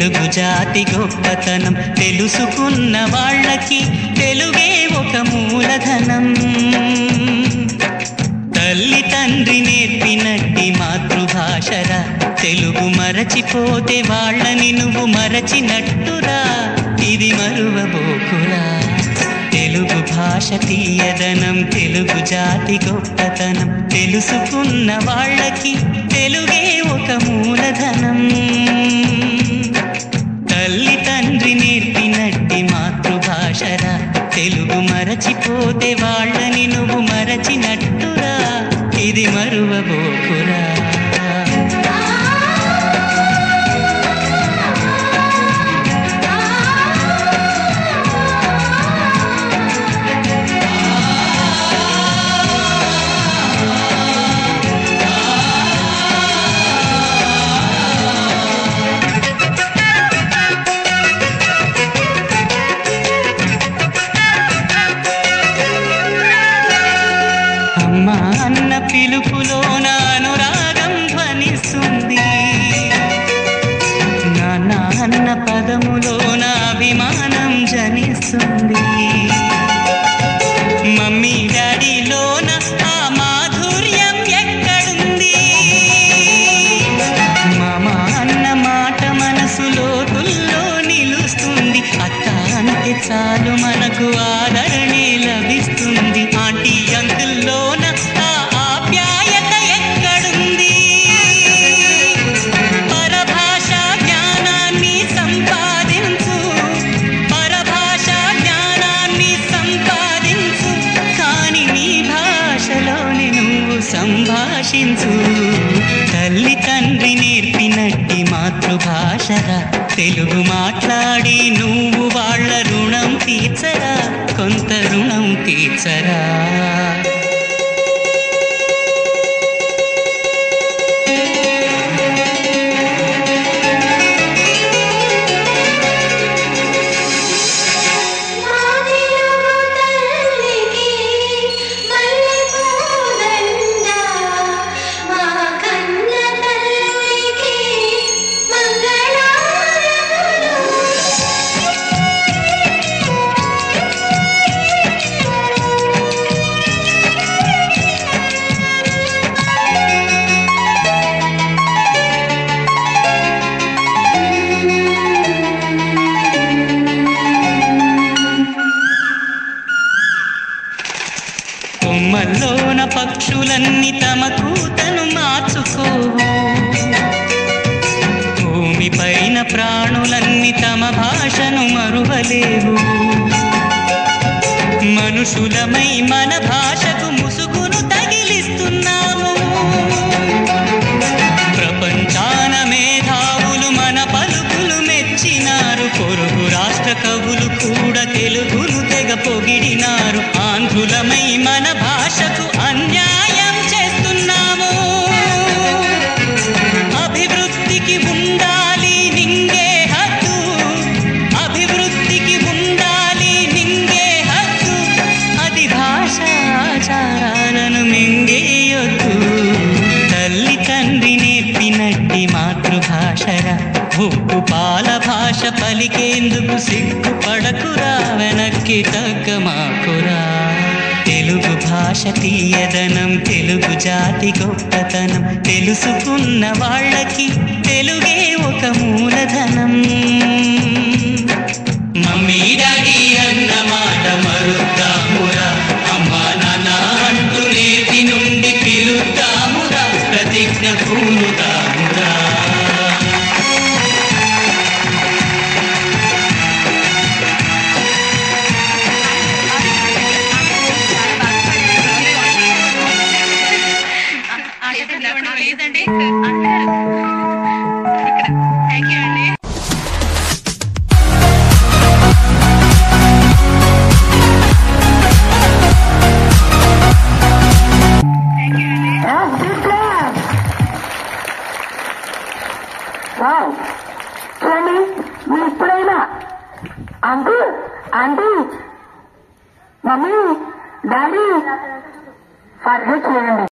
తెలుగు జాతి గొప్పతనం తెలుసుకున్న వాళ్ళకి తెలుగే ఒక మూలధనం. తల్లి తండ్రి నేర్పినట్టి మాతృభాషరా, తెలుగు మరచిపోతే వాళ్ళని నువ్వు మరచినట్టురా, ఇది మరువబోకురా. తెలుగు భాష తీయదనం తెలుగు జాతి గొప్పతనం తెలుసుకున్న వాళ్ళకి తెలుగే ఒక మూలధనం. తల్లి తండ్రి నేర్పినట్టి మాతృభాషరా, తెలుగు మరచిపోతే వాళ్ళని నువ్వు మరచినట్టురా, ఇది మరువబోకురా. అమ్మా అన్న పిలుపులోన అనురాగం ధ్వనిస్తుంది, నాన్న అన్న పదములోన అభిమానం జనిస్తుంది. మమ్మీ డాడీలోన ఆ మాధుర్యం ఎక్కడుంది? మామ అన్న మాట మనసులో తుల్లో నిలుస్తుంది. అత్త అంటే చాలు మనకు ఆదరణే లభిస్తుంది. ఆంటీ అంకుల్లోన ఆ ఆప్యాయత ఎక్కడుంది? పరభాష జ్ఞానాన్ని సంపాదించు, పరభాష జ్ఞానాన్ని సంపాదించు, కానీ నీ భాషలోని నువ్వు సంభాషించు. తల్లి తండ్రి నేర్పినట్టి మాతృభాషరా, తెలుగు మాట్లాడి నువ్వు వాళ్ళ రుణం తీర్చరా, కొంత రుణం తీర్చరా. కొమ్మల్లోన పక్షులన్నీ తమ కూతను మార్చుకోవు, భూమి పైన ప్రాణులన్నీ తమ భాషను మరువలేవు. మనుషులమై మన భాషకు ముసుగును తగిలిస్తున్నాము. ప్రపంచాన మేధావులు మన పలుకులు మెచ్చినారు. పొరుగు రాష్ట్ర కవులు కూడా తెలుగును తెగ పొగిడినారు. ఆంధ్రులమై మన భాషకు అన్యాయం చేస్తున్నాము. అభివృద్ధికి ఉండాలి నింగే హద్దు, అభివృద్ధికి ఉండాలి నింగే హద్దు, అది భాష ఆచారాలను మింగేయొద్దు. తల్లి తండ్రి నేర్పినట్టి మాతృభాషరా, ఉప్పు పాల భాష పలికేందుకు సిగ్గుపడకురా, వెనక్కి తగ్గమాకురా. తెలుగు భాష తీయదనం తెలుగు జాతి గొప్పతనం తెలుసుకున్న వాళ్ళకి తెలుగే ఒక మూలధనం. మమ్మీ డాడీ అన్న మాట మరుద్దామురా, అమ్మా నాన్న అంటూ నేటి నుండి పిలుద్దామురా, ప్రతిజ్ఞ పూనుదామురా. చూడండి, మీరు ఎప్పుడైనా uncle aunty mummy daddy forget చేయండి.